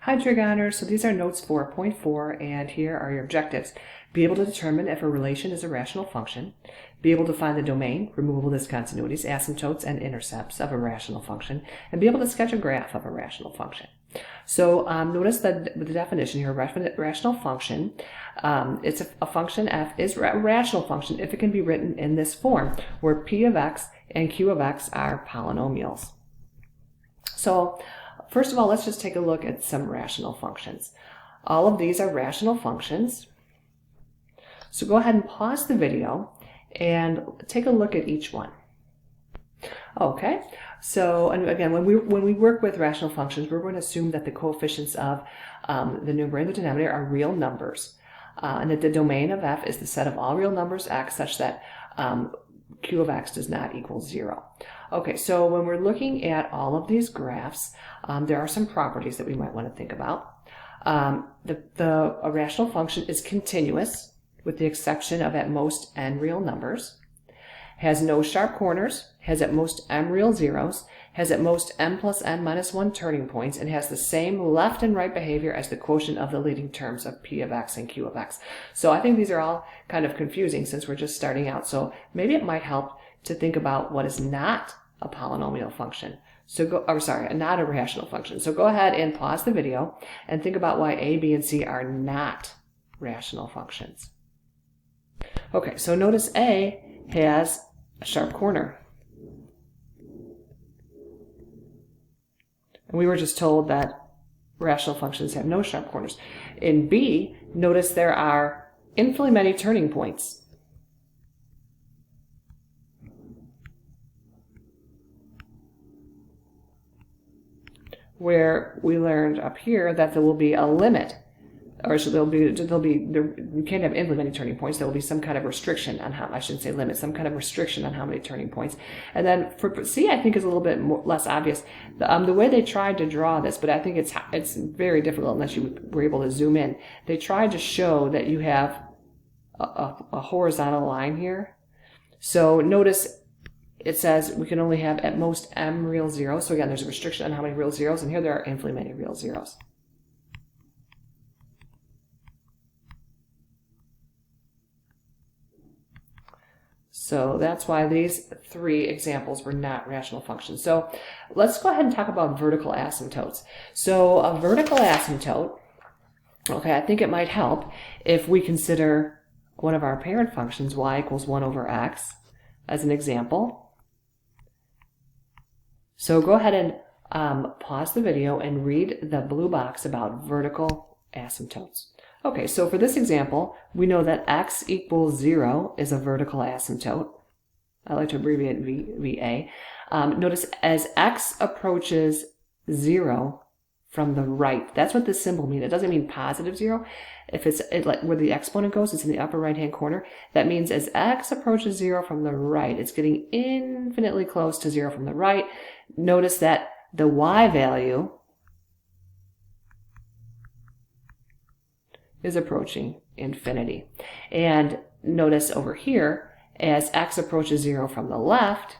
Hi Trigoners, so these are notes 4.4 and here are your objectives. Be able to determine if a relation is a rational function. Be able to find the domain, removable discontinuities, asymptotes, and intercepts of a rational function. And be able to sketch a graph of a rational function. So notice that the definition here, rational function, it's a function f is a rational function if it can be written in this form, where p of x and q of x are polynomials. So first of all, let's just take a look at some rational functions. All of these are rational functions. So go ahead and pause the video and take a look at each one. Okay, so and again, when we work with rational functions, we're going to assume that the coefficients of the numerator and the denominator are real numbers, and that the domain of f is the set of all real numbers x such that q of x does not equal 0. Okay, so when we're looking at all of these graphs, there are some properties that we might want to think about. A rational function is continuous, with the exception of at most n real numbers, has no sharp corners, has at most m real zeros, has at most m plus n minus 1 turning points, and has the same left and right behavior as the quotient of the leading terms of p of x and q of x. So I think these are all kind of confusing since we're just starting out. So maybe it might help to think about what is not a polynomial function. So not a rational function. So go ahead and pause the video and think about why a, b, and c are not rational functions. Okay, so notice a has a sharp corner. And we were just told that rational functions have no sharp corners. In b, notice there are infinitely many turning points. Where we learned up here that there will be a limit, or so you can't have infinitely many turning points. There will be some kind of restriction on how, I shouldn't say limit, some kind of restriction on how many turning points. And then for C, I think is a little bit less obvious. The way they tried to draw this, but I think it's very difficult unless you were able to zoom in. They tried to show that you have a horizontal line here. So notice it says we can only have at most m real zeros. So again, there's a restriction on how many real zeros, and here there are infinitely many real zeros. So that's why these three examples were not rational functions. So let's go ahead and talk about vertical asymptotes. So a vertical asymptote, okay, I think it might help if we consider one of our parent functions, y equals 1 over x, as an example. So go ahead and pause the video and read the blue box about vertical asymptotes. Okay, so for this example, we know that x equals 0 is a vertical asymptote. I like to abbreviate VA. Notice as x approaches 0 from the right, that's what this symbol means. It doesn't mean positive 0. If it's like where the exponent goes, it's in the upper right-hand corner. That means as x approaches 0 from the right, it's getting infinitely close to 0 from the right. Notice that the y value is approaching infinity. And notice over here, as x approaches 0 from the left,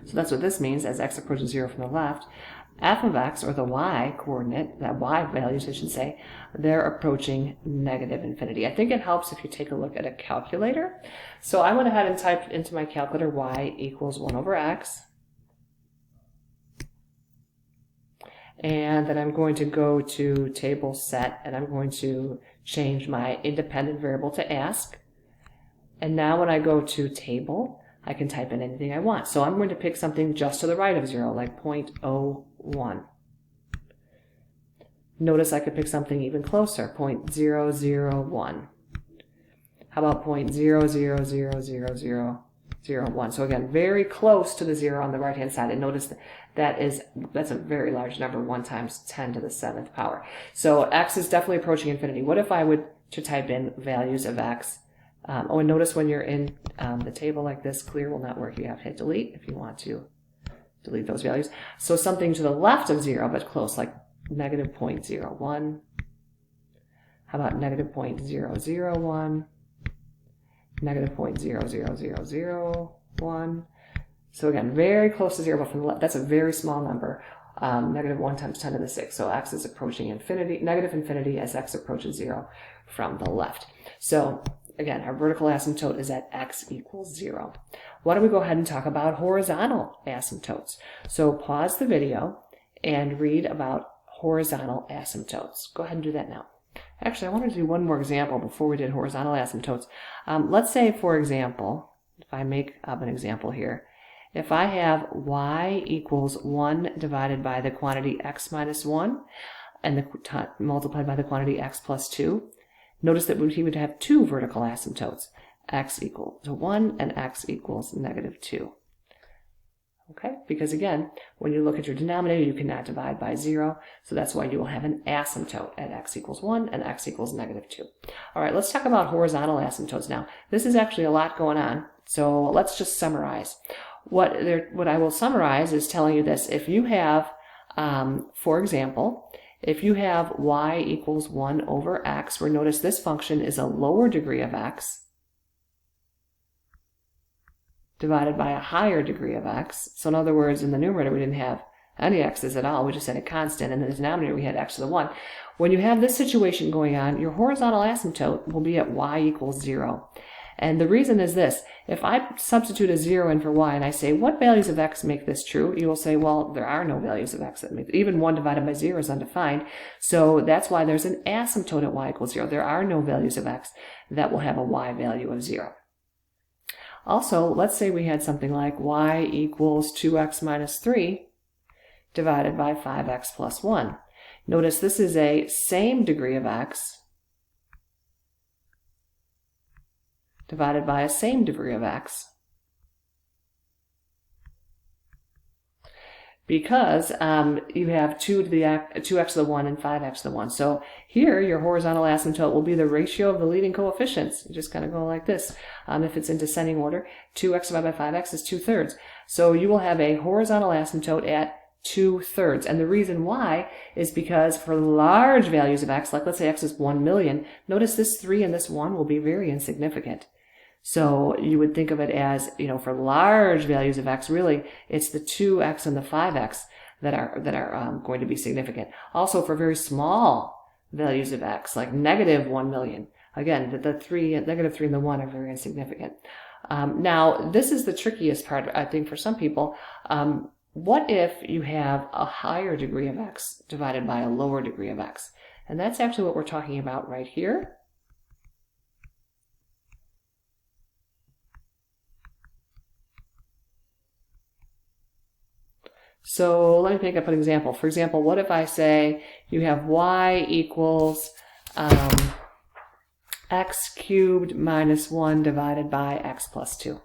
so that's what this means, as x approaches 0 from the left, f of x, or the y coordinate, that y values I should say, they're approaching negative infinity. I think it helps if you take a look at a calculator. So I went ahead and typed into my calculator y equals 1 over x. And then I'm going to go to table set, and I'm going to change my independent variable to ask. And now when I go to table, I can type in anything I want. So I'm going to pick something just to the right of 0, like 0.01. Notice I could pick something even closer, 0.001. How about 0.0000001? So again, very close to the 0 on the right-hand side. And notice that's a very large number, 1 times 10 to the 7th power. So x is definitely approaching infinity. What if I would to type in values of x? And notice when you're in the table like this, clear will not work. You have to hit delete if you want to delete those values. So something to the left of 0, but close, like negative 0.01. How about negative 0.001? Negative 0.00001. So again, very close to 0, but from the left, that's a very small number. negative 1 times 10 to the 6. So x is approaching infinity, negative infinity as x approaches 0 from the left. So again, our vertical asymptote is at x equals 0. Why don't we go ahead and talk about horizontal asymptotes? So pause the video and read about horizontal asymptotes. Go ahead and do that now. Actually, I wanted to do one more example before we did horizontal asymptotes. Let's say, for example, if I make up an example here, if I have y equals 1 divided by the quantity x minus 1 and multiplied by the quantity x plus 2, notice that he would have two vertical asymptotes, x equal to 1 and x equals negative 2. Okay, because again, when you look at your denominator, you cannot divide by 0, so that's why you will have an asymptote at x equals 1 and x equals negative 2. All right, let's talk about horizontal asymptotes now. This is actually a lot going on, so let's just summarize. What I will summarize is telling you this. If you have, for example, if you have y equals 1 over x, where notice this function is a lower degree of x, divided by a higher degree of x. So in other words, in the numerator we didn't have any x's at all, we just had a constant, and in the denominator we had x to the 1. When you have this situation going on, your horizontal asymptote will be at y equals 0. And the reason is this: if I substitute a 0 in for y and I say, what values of x make this true? You will say, well, there are no values of x that make it. Even 1 divided by 0 is undefined. So that's why there's an asymptote at y equals 0. There are no values of x that will have a y value of 0. Also, let's say we had something like y equals 2x minus 3 divided by 5x plus 1. Notice this is a same degree of x divided by a same degree of x, because you have 2x to the 1 and 5x to the 1. So here your horizontal asymptote will be the ratio of the leading coefficients. You just kind of go like this. If it's in descending order, 2x divided by 5x is 2/3. So you will have a horizontal asymptote at 2/3. And the reason why is because for large values of x, like let's say x is 1 million, notice this 3 and this 1 will be very insignificant. So you would think of it as, for large values of x, really, it's the 2x and the 5x that are going to be significant. Also, for very small values of x, like negative 1 million, again, negative 3 and the 1 are very insignificant. Now, this is the trickiest part, I think, for some people. What if you have a higher degree of x divided by a lower degree of x? And that's actually what we're talking about right here. So let me pick up an example. For example, what if I say you have y equals x cubed minus 1 divided by x plus 2.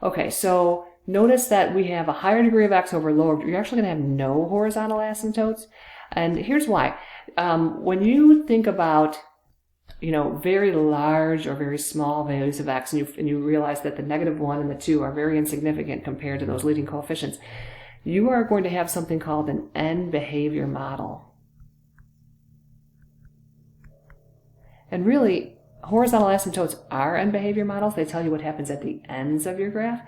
Okay, so notice that we have a higher degree of x over lower. You're actually going to have no horizontal asymptotes. And here's why. When you think about very large or very small values of x, and you realize that the negative 1 and the 2 are very insignificant compared to those leading coefficients, you are going to have something called an end behavior model. And really, horizontal asymptotes are end behavior models. They tell you what happens at the ends of your graph.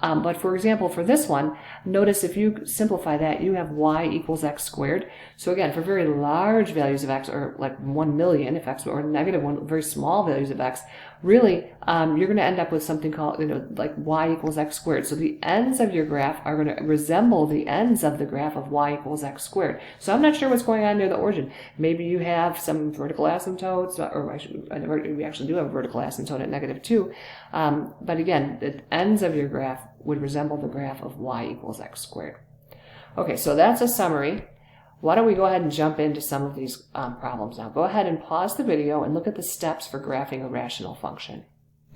But for example, for this one, notice if you simplify that, you have y equals x squared. So again, for very large values of x, or like 1 million, if x, or negative 1, very small values of x, really, you're going to end up with something called, like y equals x squared. So the ends of your graph are going to resemble the ends of the graph of y equals x squared. So I'm not sure what's going on near the origin. Maybe you have some vertical asymptotes, or we actually do have a vertical asymptote at negative 2. But again, the ends of your graph would resemble the graph of y equals x squared. Okay, so that's a summary. Why don't we go ahead and jump into some of these problems now. Go ahead and pause the video and look at the steps for graphing a rational function.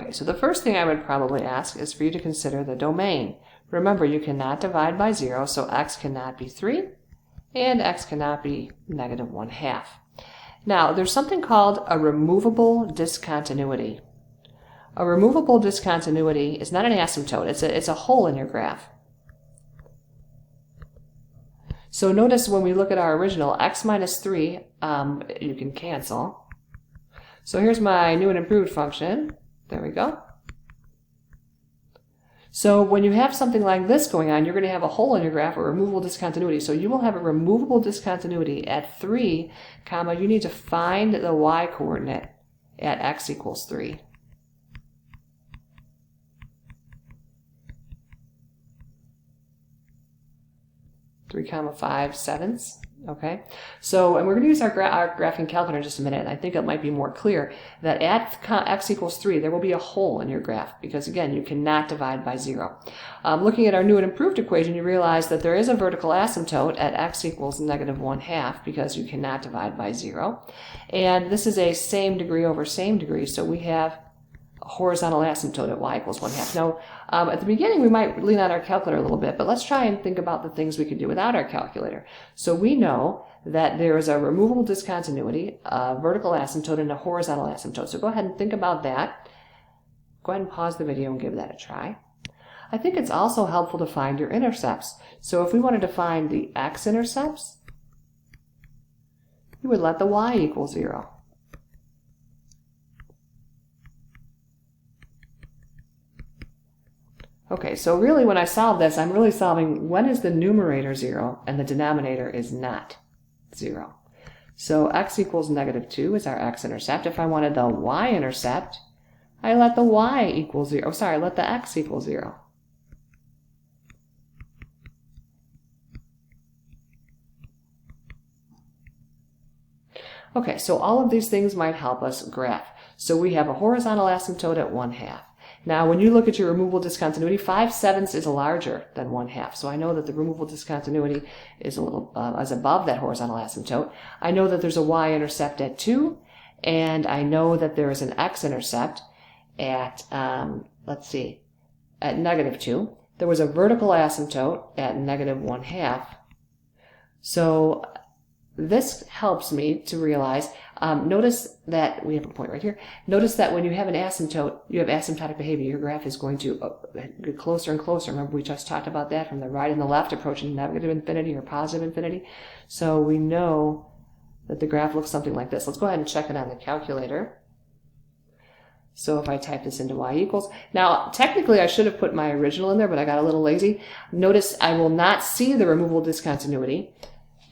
Okay, so the first thing I would probably ask is for you to consider the domain. Remember, you cannot divide by 0, so x cannot be 3, and x cannot be negative 1/2. Now, there's something called a removable discontinuity. A removable discontinuity is not an asymptote, it's a hole in your graph. So notice when we look at our original, x minus 3, you can cancel. So here's my new and improved function. There we go. So when you have something like this going on, you're going to have a hole in your graph or removable discontinuity. So you will have a removable discontinuity at 3, comma, you need to find the y coordinate at x equals 3. 3,5/7. Okay, so, and we're going to use our graphing calculator in just a minute, and I think it might be more clear that at x equals 3, there will be a hole in your graph, because again, you cannot divide by 0. Looking at our new and improved equation, you realize that there is a vertical asymptote at x equals -1/2, because you cannot divide by 0. And this is a same degree over same degree, so we have a horizontal asymptote at y equals 1/2. Now, at the beginning, we might lean on our calculator a little bit, but let's try and think about the things we could do without our calculator. So we know that there is a removable discontinuity, a vertical asymptote, and a horizontal asymptote. So go ahead and think about that. Go ahead and pause the video and give that a try. I think it's also helpful to find your intercepts. So if we wanted to find the x-intercepts, you would let the y equal 0. Okay, so really when I solve this, I'm really solving when is the numerator 0 and the denominator is not 0. So x equals -2 is our x-intercept. If I wanted the y-intercept, I let the y equal 0. Oh, sorry, I let the x equal 0. Okay, so all of these things might help us graph. So we have a horizontal asymptote at 1/2. Now, when you look at your removable discontinuity, 5/7 is larger than 1/2. So I know that the removable discontinuity is a little is above that horizontal asymptote. I know that there's a y-intercept at 2, and I know that there is an x-intercept at let's see, at -2. There was a vertical asymptote at -1/2. So this helps me to realize, notice that we have a point right here. Notice that when you have an asymptote, you have asymptotic behavior. Your graph is going to get closer and closer. Remember, we just talked about that from the right and the left, approaching negative infinity or positive infinity. So we know that the graph looks something like this. Let's go ahead and check it on the calculator. So if I type this into y equals, now technically I should have put my original in there, but I got a little lazy. Notice I will not see the removable discontinuity,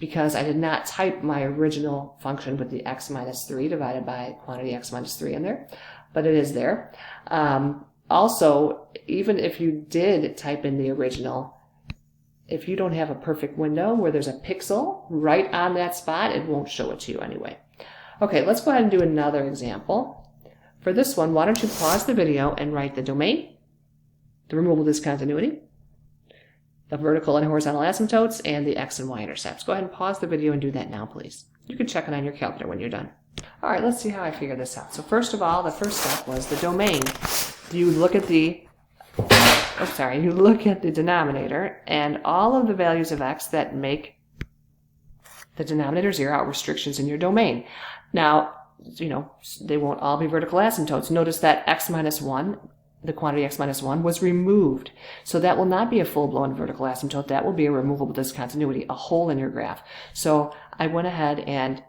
because I did not type my original function with the x minus 3 divided by quantity x minus 3 in there, but it is there. Also, even if you did type in the original, if you don't have a perfect window where there's a pixel right on that spot, it won't show it to you anyway. Okay, let's go ahead and do another example. For this one, why don't you pause the video and write the domain, the removable discontinuity, the vertical and horizontal asymptotes, and the x and y intercepts. Go ahead and pause the video and do that now, please. You can check it on your calculator when you're done. All right, let's see how I figure this out. So first of all, the first step was the domain. You look at the, you look at the denominator, and all of the values of x that make the denominator 0 are restrictions in your domain. Now, they won't all be vertical asymptotes. Notice that x minus 1, the quantity x minus 1, was removed. So that will not be a full-blown vertical asymptote. That will be a removable discontinuity, a hole in your graph. So I went ahead and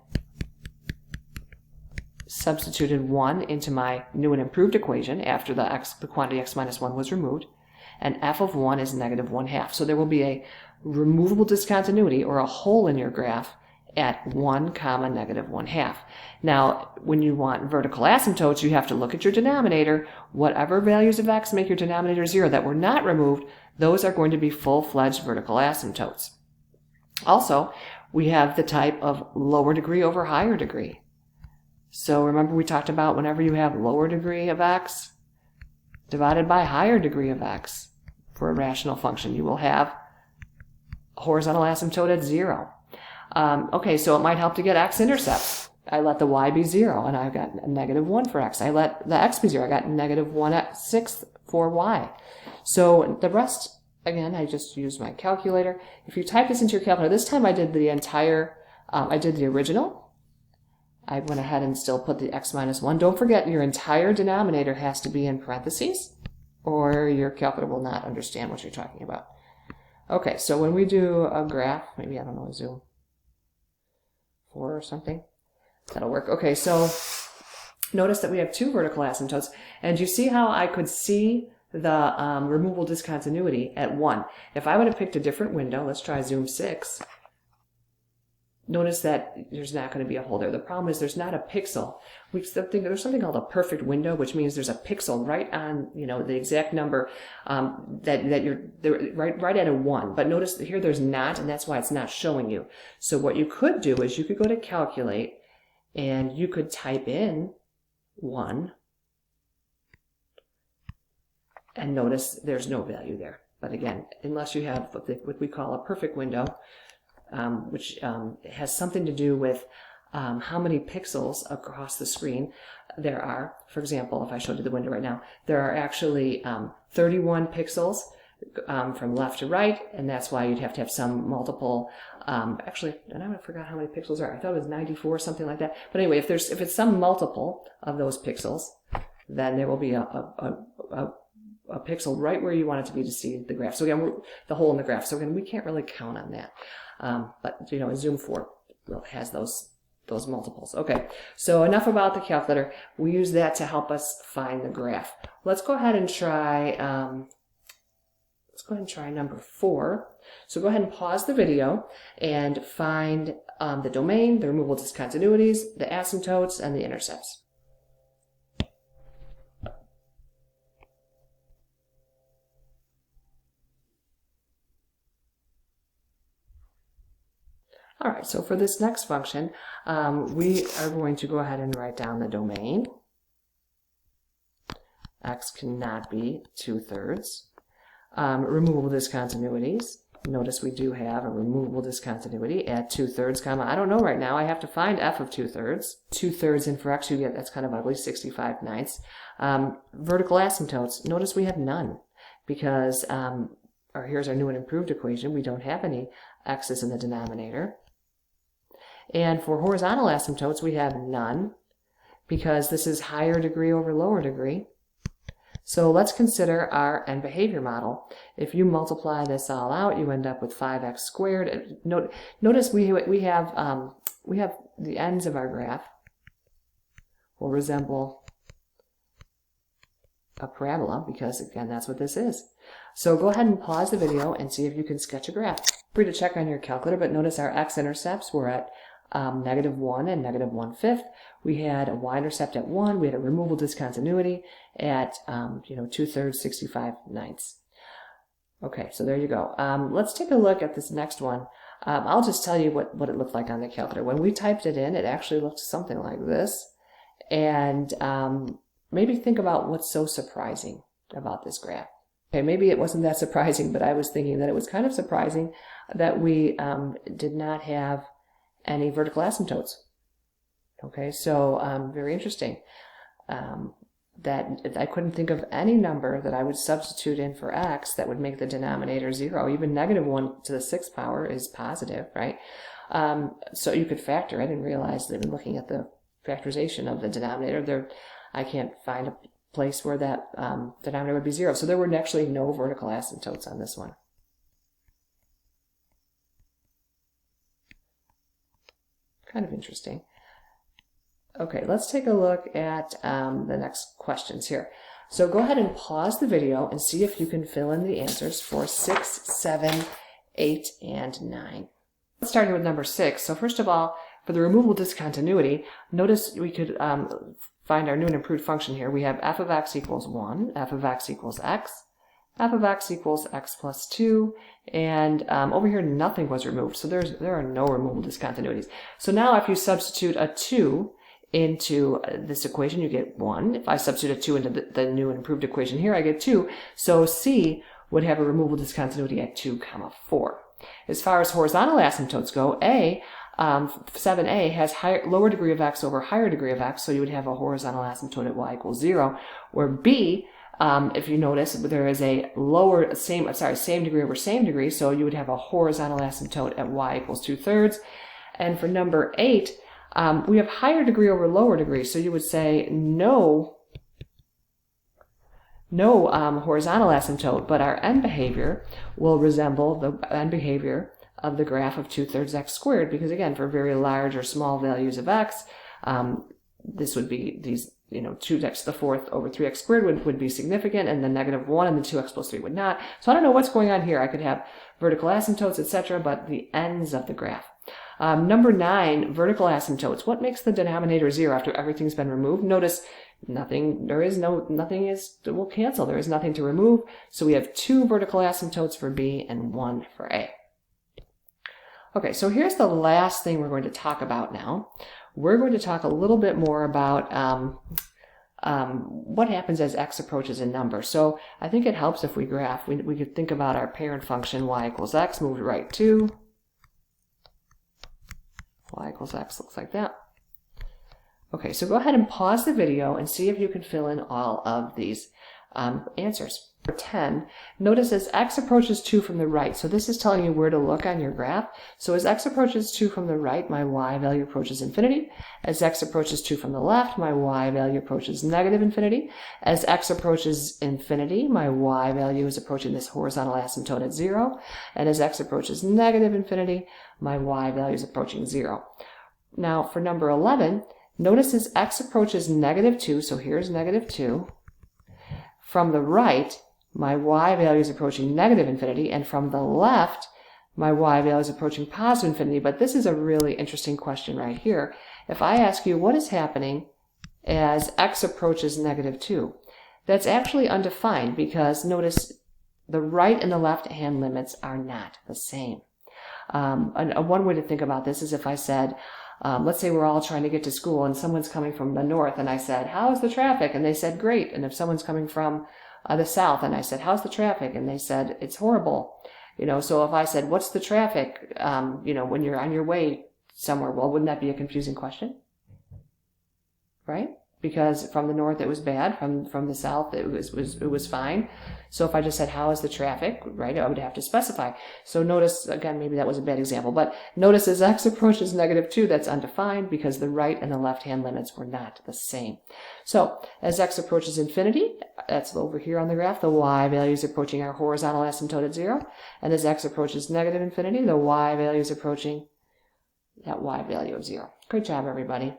substituted 1 into my new and improved equation after the quantity x minus 1 was removed. And f of 1 is -1/2. So there will be a removable discontinuity, or a hole in your graph, at 1, -1/2. Now, when you want vertical asymptotes, you have to look at your denominator. Whatever values of x make your denominator 0 that were not removed, those are going to be full-fledged vertical asymptotes. Also, we have the type of lower degree over higher degree. So remember we talked about whenever you have lower degree of x divided by higher degree of x for a rational function, you will have a horizontal asymptote at 0. Okay, so it might help to get x-intercepts. I let the y be 0, and I've got a -1 for x. I let the x be 0. I got -1/6 for y. So the rest, again, I just used my calculator. If you type this into your calculator, this time I did the entire, I did the original. I went ahead and still put the x minus 1. Don't forget, your entire denominator has to be in parentheses, or your calculator will not understand what you're talking about. Okay, so when we do a graph, maybe, I don't know, zoom 4 or something, that'll work. Okay, so notice that we have 2 vertical asymptotes, and you see how I could see the removable discontinuity at 1. If I would have picked a different window, let's try zoom 6, notice that there's not going to be a hole there. The problem is there's not a pixel. There's something called a perfect window, which means there's a pixel right on, the exact number that you're right at a 1. But notice here there's not, and that's why it's not showing you. So what you could do is you could go to calculate, and you could type in 1, and notice there's no value there. But again, unless you have what we call a perfect window, which has something to do with how many pixels across the screen there are. For example, if I showed you the window right now, there are actually 31 pixels from left to right, and that's why you'd have to have some multiple. Actually, and I forgot how many pixels are. I thought it was 94, something like that. But anyway, if it's some multiple of those pixels, then there will be a pixel right where you want it to be to see the graph. So again, the hole in the graph. So again, we can't really count on that. But in Zoom 4 has those multiples. Okay, so enough about the calculator. We use that to help us find the graph. Let's go ahead and try. Number 4. So go ahead and pause the video and find the domain, the removable discontinuities, the asymptotes, and the intercepts. All right, so for this next function, we are going to go ahead and write down the domain. X cannot be 2/3. Removable discontinuities. Notice we do have a removable discontinuity at 2/3, comma, I don't know right now, I have to find f of 2/3. 2/3 in for x, you get, that's kind of ugly, 65/9. Vertical asymptotes, notice we have none, because, here's our new and improved equation, we don't have any x's in the denominator. And for horizontal asymptotes, we have none, because this is higher degree over lower degree. So let's consider our end behavior model. If you multiply this all out, you end up with 5x squared. Notice we have the ends of our graph will resemble a parabola, because again, that's what this is. So go ahead and pause the video and see if you can sketch a graph. Free to check on your calculator, but notice our x-intercepts were at -1 and -1/5. We had a y-intercept at 1. We had a removable discontinuity at 2/3, 65/9. Okay, so there you go. Let's take a look at this next one. I'll just tell you what it looked like on the calculator. When we typed it in, it actually looked something like this. And maybe think about what's so surprising about this graph. Okay, maybe it wasn't that surprising, but I was thinking that it was kind of surprising that we did not have any vertical asymptotes. Okay, so very interesting. That I couldn't think of any number that I would substitute in for x that would make the denominator 0. Even -1 to the 6th power is positive, right? So you could factor it and realize that in looking at the factorization of the denominator, I can't find a place where that denominator would be 0. So there were actually no vertical asymptotes on this one. Kind of interesting. Okay, let's take a look at the next questions here. So go ahead and pause the video and see if you can fill in the answers for 6, 7, 8, and 9. Let's start here with number 6. So first of all, for the removable discontinuity, notice we could find our new and improved function here. We have f of x equals 1, f of x equals x, f of x equals x plus 2, and over here nothing was removed, so there are no removable discontinuities. So now if you substitute a 2 into this equation, you get 1. If I substitute a 2 into the new and improved equation here, I get 2. So C would have a removable discontinuity at 2, 4. As far as horizontal asymptotes go, 7a has lower degree of x over higher degree of x, so you would have a horizontal asymptote at y equals 0. Where B, if you notice, there is a same degree over same degree, so you would have a horizontal asymptote at y equals 2/3. And for number 8, we have higher degree over lower degree, so you would say no horizontal asymptote, but our end behavior will resemble the end behavior of the graph of 2/3 x squared, because again, for very large or small values of x, this would be 2x to the fourth over 3x squared would be significant, and the negative 1 and the 2x plus 3 would not. So I don't know what's going on here. I could have vertical asymptotes, etc., but the ends of the graph. Number 9, vertical asymptotes. What makes the denominator 0 after everything's been removed? Notice nothing will cancel. There is nothing to remove. So we have 2 vertical asymptotes for B and 1 for A. Okay, so here's the last thing we're going to talk about now. We're going to talk a little bit more about what happens as x approaches a number. So I think it helps if we graph. We could think about our parent function y equals x, move right 2. Y equals x looks like that. Okay, so go ahead and pause the video and see if you can fill in all of these answers. For 10, notice as x approaches 2 from the right, so this is telling you where to look on your graph. So as x approaches 2 from the right, my y value approaches infinity. As x approaches 2 from the left, my y value approaches negative infinity. As x approaches infinity, my y value is approaching this horizontal asymptote at 0. And as x approaches negative infinity, my y value is approaching 0. Now for number 11, notice as x approaches negative 2, so here's negative 2, from the right, my y value is approaching negative infinity, and from the left, my y value is approaching positive infinity. But this is a really interesting question right here. If I ask you what is happening as x approaches negative 2, that's actually undefined because notice the right and the left hand limits are not the same. One way to think about this is if I said, let's say we're all trying to get to school and someone's coming from the north and I said, how's the traffic? And they said, great. And if someone's coming from the south and I said, how's the traffic? And they said, it's horrible. So if I said, what's the traffic, when you're on your way somewhere, well, wouldn't that be a confusing question? Right? Because from the north it was bad, from the south it was fine. So if I just said, how is the traffic, right, I would have to specify. So notice, again, maybe that was a bad example, but notice as x approaches negative 2, that's undefined because the right and the left hand limits were not the same. So as x approaches infinity, that's over here on the graph, the y value is approaching our horizontal asymptote at 0. And as x approaches negative infinity, the y value is approaching that y value of 0. Great job, everybody.